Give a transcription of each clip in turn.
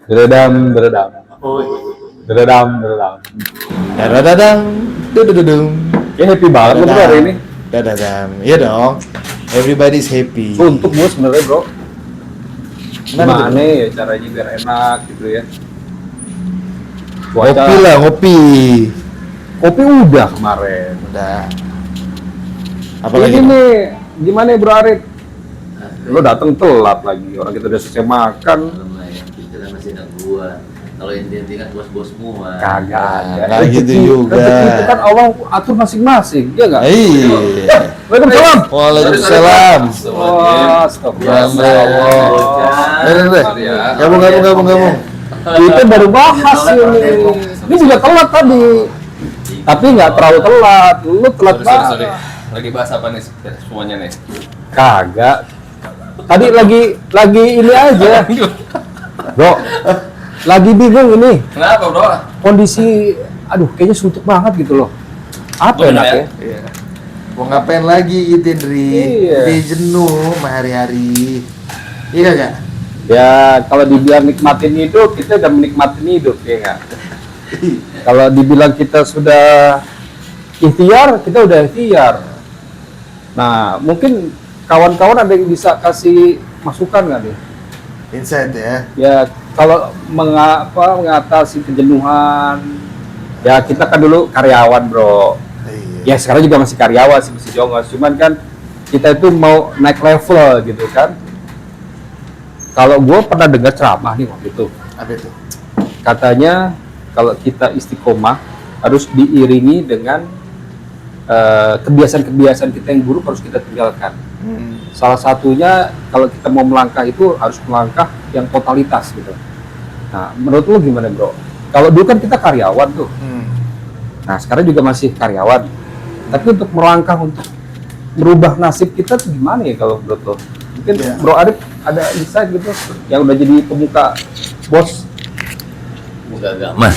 Deredam, deredam. Oh iya. Deredam, deredam. Dadadadang, dudududung. Ya happy banget lo bro hari ini. Dadadam. Iya dong. Everybody's happy. Suntuk gue sebenarnya bro. Gimana Gimana ya caranya biar enak gitu ya. Ngopi lah, ngopi. Kopi udah kemarin. Udah. Ini Apalagi nih? nih, gimana ya bro Arif? Lo dateng telat lagi, orang kita udah selesai makan. Lumayan, kita kan masih anak gua. Kalau inti-inti kan bos-bos semua. Kagak ada. Nggak gitu juga. Rezeki itu kan Allah atur masing-masing, ya nggak? Iya. Waalaikumsalam. Waalaikumsalam. Wah, astagfirullah. Gabung. Kita baru bahas ini. Ini juga telat tadi. Tapi nggak terlalu telat. Lu telat banget. Lagi bahas apa nih semuanya nih? Kagak. Tadi lagi ini aja. Bro, lagi bingung ini. Kenapa bro? Kondisi, aduh kayaknya suntuk banget gitu loh. Apa Bener enaknya? ya? Mau ngapain lagi gitu, Indri? Iya. Dia jenuh sama hari-hari. Iya gak? Ya kalau dibilang nikmatin hidup, kita udah menikmatin hidup, ya nggak? Kalau dibilang kita sudah ikhtiar, kita udah ikhtiar. Nah, mungkin kawan-kawan ada yang bisa kasih masukan nggak nih? Insight ya. Ya kalau mengatasi kejenuhan, ya kita kan dulu karyawan bro. Iya. Ya sekarang juga masih karyawan sih, masih jongos. Cuman kan kita itu mau naik level gitu kan. Kalau gue pernah dengar ceramah nih waktu itu, Apa itu? katanya kalau kita istiqomah harus diiringi dengan kebiasaan-kebiasaan kita yang buruk harus kita tinggalkan. Salah satunya kalau kita mau melangkah itu harus melangkah yang totalitas gitu. Nah, menurut lu gimana bro? Kalau dulu kan kita karyawan tuh. Nah, sekarang juga masih karyawan. Tapi untuk melangkah untuk merubah nasib kita tuh gimana ya kalau menurut lo? Mungkin Ya. Bro Arif ada insight gitu yang udah jadi pemuka bos. Buka agama.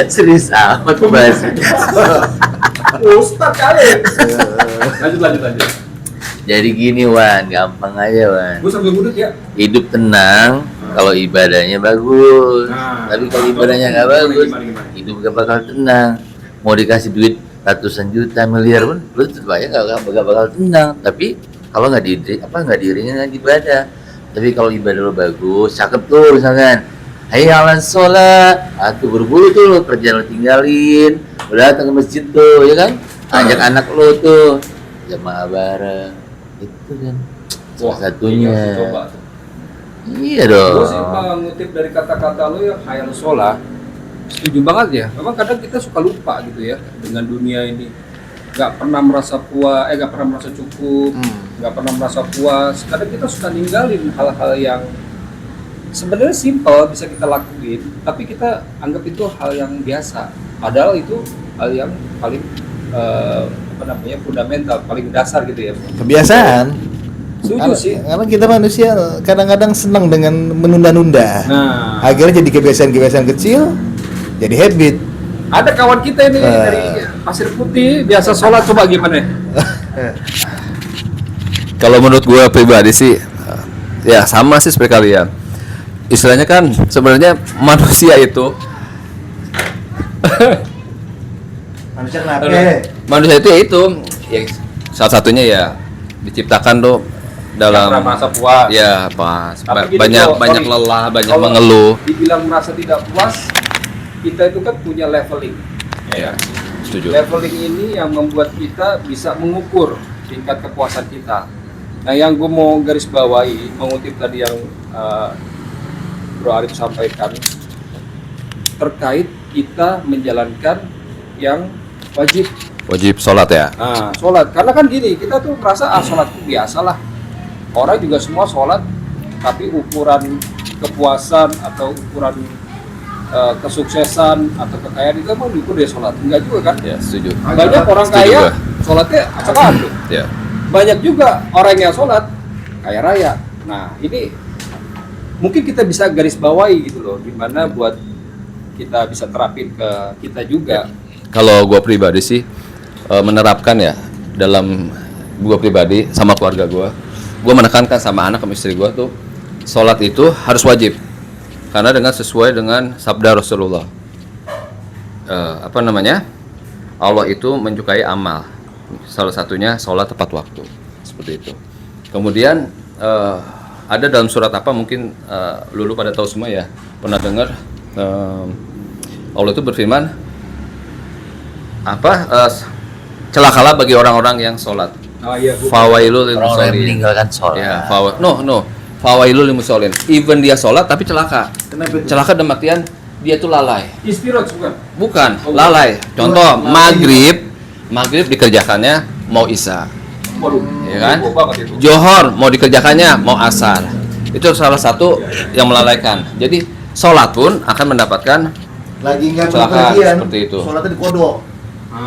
Serius amat bahas. Ustaz kali. Lanjut. Jadi gini Wan, gampang aja Wan. Gue sambil ngudut ya. Hidup tenang kalau ibadahnya bagus. Nah, Tapi kalau ibadahnya nggak bagus, hidup gak bakal tenang. Mau dikasih duit ratusan juta, miliar pun, lu tetap aja gak bakal tenang. Tapi kalau nggak diiringin dengan ibadah. Tapi kalau ibadah lo bagus, cakep tuh misalkan. Hayyalan sholat, tuh berburu tuh lo kerjaan lo tinggalin, lo datang ke masjid tuh, ya kan? Ajak anak lo tuh jamaah bareng, itu kan salah satunya. Coba. Iya dong. Gue sih mengutip dari kata-kata lo yang hayal sholat, setuju banget ya. Memang kadang kita suka lupa gitu ya dengan dunia ini. Nggak pernah merasa puas, nggak pernah merasa cukup, nggak pernah merasa puas. Kadang kita suka ninggalin hal-hal yang sebenarnya simpel bisa kita lakuin, tapi kita anggap itu hal yang biasa. Padahal itu hal yang paling fundamental, paling dasar gitu ya. Kebiasaan. Setuju sih. Karena kita manusia kadang-kadang senang dengan menunda-nunda. Nah, Akhirnya jadi kebiasaan-kebiasaan kecil, jadi habit. ada kawan kita ini dari Pasir Putih biasa sholat, coba gimana? Kalau menurut gue pribadi sih, ya sama sih seperti kalian. Istilahnya kan sebenarnya manusia itu, Manusia kenapa? manusia itu ya itu, ya salah satunya ya diciptakan tuh dalam Pernah merasa puas. ya pas Tapi gini, banyak bro, banyak sorry. lelah, banyak Kalau mengeluh. dibilang merasa tidak puas, kita itu kan punya leveling. Ya, setuju. Leveling ini yang membuat kita bisa mengukur tingkat kepuasan kita. Nah, yang gue mau garis bawahi, mengutip tadi yang Bro Arif sampaikan, terkait kita menjalankan yang wajib. Wajib sholat ya. Nah, sholat. Karena kan gini, kita tuh merasa sholat itu biasa lah. Orang juga semua sholat, tapi ukuran kepuasan atau ukuran kesuksesan atau kekayaan itu emang diukur dari sholat. Enggak juga kan? Ya, setuju. Banyak orang Setuju kaya, gua. sholatnya acak-acak. Ya. Banyak juga orang yang sholat kaya raya. Nah, ini mungkin kita bisa garis bawahi gitu loh, gimana buat kita bisa terapin ke kita juga. Kalau gue pribadi sih menerapkan ya dalam gue pribadi sama keluarga gue menekankan sama anak sama istri gue tuh sholat itu harus wajib karena sesuai dengan sabda Rasulullah. Allah itu menyukai amal, salah satunya sholat tepat waktu, seperti itu. Kemudian ada dalam surat apa mungkin Lulu pada tahu semua ya, pernah dengar Allah itu berfirman celakalah bagi orang-orang yang sholat. Iya, Fawailul lil Orang-orang yang musholin. meninggalkan sholat. Ya, fawailul lil musholin. Even dia sholat tapi celaka. Kenapa itu? Celaka dalam artian dia tuh lalai. Istirahat bukan? Bukan, lalai. Contoh maghrib dikerjakannya mau isya. Waduh, Ya kan? bobo banget itu. Johor mau dikerjakannya mau asar. Itu salah satu yang melalaikan. Jadi sholat pun akan mendapatkan Lagi nggak Kecelakaan, berpergian, seperti itu. sholatnya di kodok.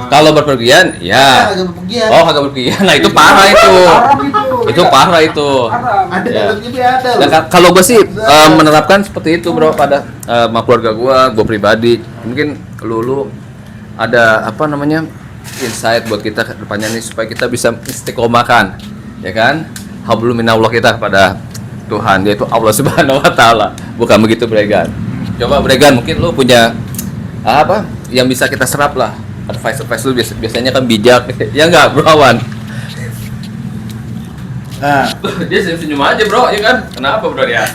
kalau berpergian ya. Agak berpergian. Oh, kagak berpergian. Nah, itu parah itu. Haram itu. Itu parah itu. Haram. Ada Ya. dalamnya be ada. Nah, loh. kalau gue sih menerapkan seperti itu bro pada sama keluarga gue pribadi. Mungkin Lulu ada insight buat kita ke depannya nih supaya kita bisa istiqomahkan, ya kan? Hablum minallah kita kepada Tuhan, yaitu Allah Subhanahu Wa Taala. Bukan begitu Bregan? Coba Bregan, mungkin lu punya yang bisa kita serap lah. Advice lu biasanya kan bijak, ya nggak Bro Awan? Nah, Dia senyum aja bro, ya kan? Kenapa bro dia?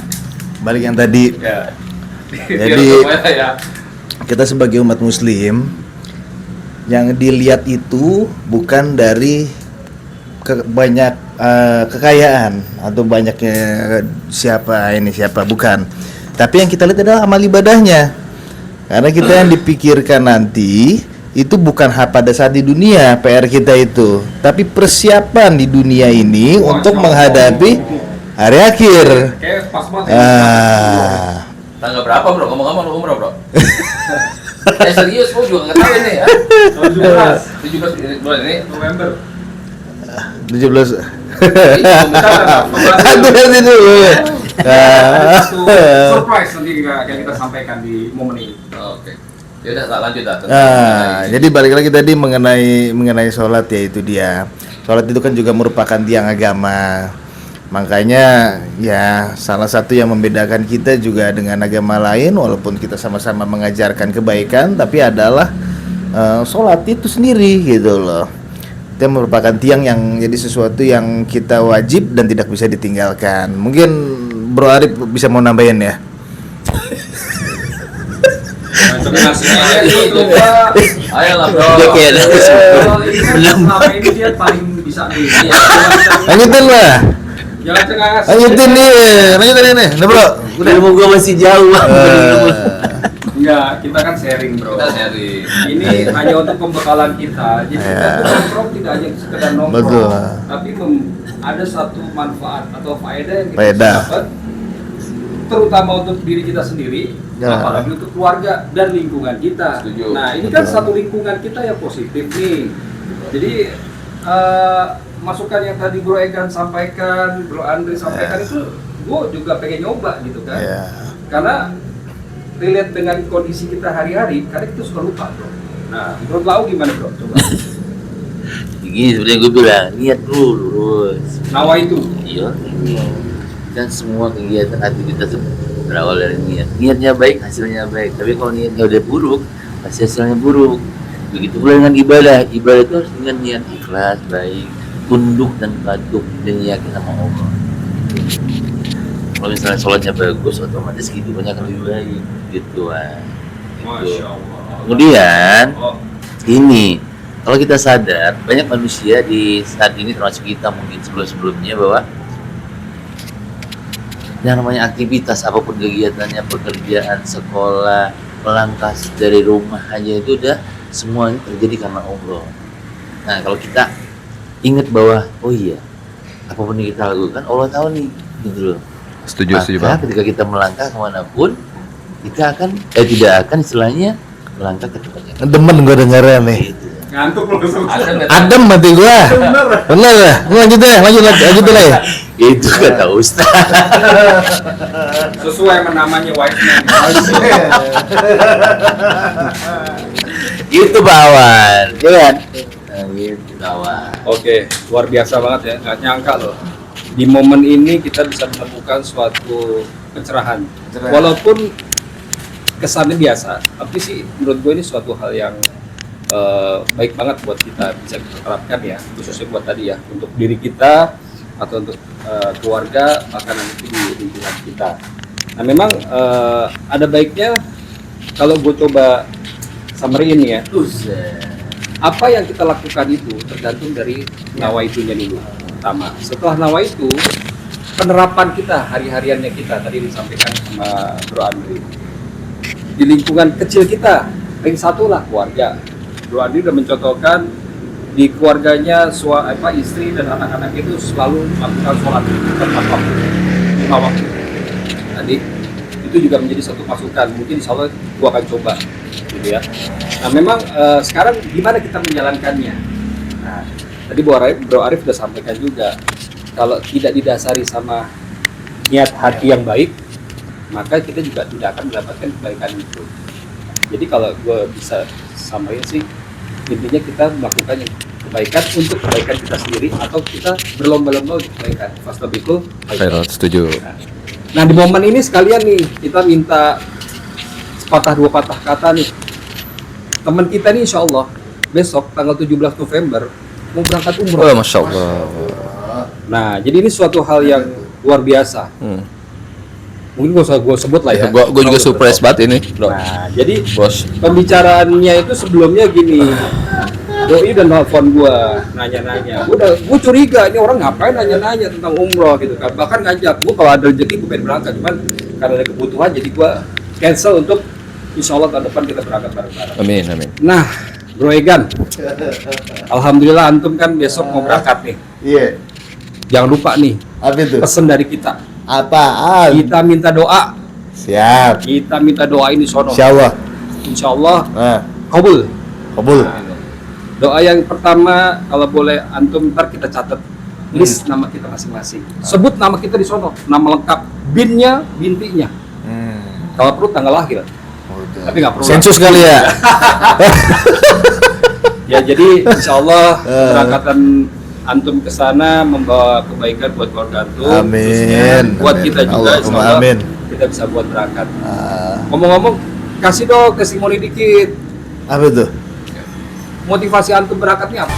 balik yang tadi, Ya. Jadi- ya. kita sebagai umat muslim yang dilihat itu bukan dari banyak kekayaan atau banyaknya siapa bukan, tapi yang kita lihat adalah amal ibadahnya. Karena kita yang dipikirkan nanti itu bukan pada saat di dunia PR kita itu, tapi persiapan di dunia ini untuk menghadapi hari akhir. Kayak pas banget. Tanggal berapa bro? Ngomong-ngomong lu umroh bro? Serius, gua juga nggak tahu ini ya. 17 bulan ini. November. 17. Aku nanti dulu. Ada satu surprise nanti akan kita sampaikan di momen ini. Oke. Ya udah tak lanjut dah. Jadi balik lagi tadi mengenai sholat, ya itu dia. Sholat itu kan juga merupakan tiang agama. Makanya ya salah satu yang membedakan kita juga dengan agama lain, walaupun kita sama-sama mengajarkan kebaikan, tapi adalah sholat itu sendiri gitu loh. Itu merupakan tiang yang jadi sesuatu yang kita wajib dan tidak bisa ditinggalkan. Mungkin Bro Arif bisa mau nambahin ya. Nasinya itu Pak. Ayolah bro. Oke, Selama ini dia paling bisa nih. Lanjutin lah. Jangan cengas. Lanjutin nih. Lanjutin ini. Nah, Bro. Udah ilmu gua masih jauh. Enggak, kita kan sharing bro. Kita sharing. Ini hanya untuk pembekalan kita. Jadi kita tuh nongkrong tidak hanya sekedar nongkrong, Betul. tapi ada satu manfaat atau faedah yang kita Faedah. bisa dapat, terutama untuk diri kita sendiri, Ya. apalagi untuk keluarga dan lingkungan kita. Setuju. Nah, ini kan Betul. satu lingkungan kita yang positif nih. Jadi masukan yang tadi Bro Egan sampaikan, Bro Andri sampaikan itu, gue juga pengen nyoba gitu kan. Ya. Karena relate dengan kondisi kita hari-hari, kadang kita suka lupa bro. Nah, menurut Lau gimana bro? Coba. Gini seperti yang gue bilang, niat dulu lurus. Nawa itu. Iya. Dan semua kegiatan aktivitas itu berawal dari niat. Niatnya baik, hasilnya baik. Tapi kalau niatnya udah buruk, pasti hasilnya buruk. Begitu pula dengan ibadah. Ibadah itu harus dengan niat ikhlas, baik, tunduk dan patuh dan yakin sama Allah. Kalau misalnya sholatnya bagus, otomatis kehidupannya akan lebih baik. Gitu kan. Masya Allah. Kemudian Oh, ini, kalau kita sadar, banyak manusia di saat ini termasuk kita mungkin sebelum-sebelumnya bahwa yang namanya aktivitas apapun kegiatannya, pekerjaan, sekolah, melangkah dari rumah aja itu udah semuanya terjadi karena Allah. Nah kalau kita ingat bahwa oh iya, apapun yang kita lakukan Allah tahu nih, gitu loh. Setuju Maka bang. ketika kita melangkah kemanapun, kita akan tidak akan istilahnya melangkah ke tempat yang Demen gue dengarnya nih. gitu. ngantuk loh Ada nggak? Adem mati gua. Bener lah. Lanjut deh, lanjut lah ya. Itu kata Ustaz. sesuai namanya wise man. Itu Pak Awan, ya kan? Gitu kawan. Oke, luar biasa banget ya, nggak nyangka loh. Di momen ini kita bisa menemukan suatu pencerahan. Walaupun kesannya biasa, tapi sih menurut gue ini suatu hal yang baik banget buat kita bisa kita terapkan ya, khususnya buat tadi ya, untuk diri kita atau untuk keluarga, bahkan nanti di lingkungan kita. Nah memang ada baiknya kalau gue coba summary ini ya, apa yang kita lakukan itu tergantung dari nawaitunya dulu pertama. Setelah nawaitu, penerapan kita hari-hariannya kita tadi disampaikan sama Bro Andri di lingkungan kecil kita, ring satu lah keluarga. Bro Andri udah mencontohkan di keluarganya istri dan anak-anak itu selalu melakukan sholat tepat waktu, 5 waktu. Tadi itu juga menjadi satu masukan, mungkin insya Allah gua akan coba gitu ya. Nah memang sekarang gimana kita menjalankannya? Nah tadi Bro Arif sudah sampaikan juga, kalau tidak didasari sama niat hati yang baik, maka kita juga tidak akan mendapatkan kebaikan itu. Jadi kalau gue bisa samain sih, intinya kita melakukan yang kebaikan untuk kebaikan kita sendiri, atau kita berlomba-lomba untuk kebaikan. Fastabikul khairat. Setuju. Nah di momen ini sekalian nih kita minta sepatah dua patah kata nih. Teman kita nih insya Allah besok tanggal 17 November mau berangkat umroh. Oh, Masya Allah. Nah jadi ini suatu hal yang luar biasa. Mungkin gak usah gue sebut lah ya. Gue juga surprise banget ini, bro. Nah jadi Bos. pembicaraannya itu sebelumnya gini. Doi udah nelfon gue nanya-nanya. Gue curiga ini orang ngapain nanya-nanya tentang umroh gitu kan. Bahkan ngajak gue kalau ada rezeki gue pengen berangkat, cuman karena ada kebutuhan jadi gue cancel untuk insya Allah tahun depan kita berangkat bareng-bareng. Amin, amin. Nah, Bro Egan, alhamdulillah antum kan besok mau berangkat nih. Iya. Jangan lupa nih Apa itu? pesan dari kita. Apaan? Kita minta doa. Siap. Kita minta doa ini sono. Insyaallah. Insya Allah Nah, kabul. kabul. Doa yang pertama kalau boleh antum ntar kita catat list nama kita masing-masing. Sebut nama kita di sono, nama lengkap, binnya, bintinya. Kalau perlu tanggal lahir. Tapi nggak perlu. Sensus kali ya. Ya jadi insya Allah keberangkatan antum ke sana membawa kebaikan buat keluarga antum. Amin. khususnya buat Amin. kita juga Allahumma insya Allah amin. kita bisa buat berangkat. Ngomong-ngomong, kasih dong testimoni dikit. Apa itu? Motivasi antum berangkatnya apa?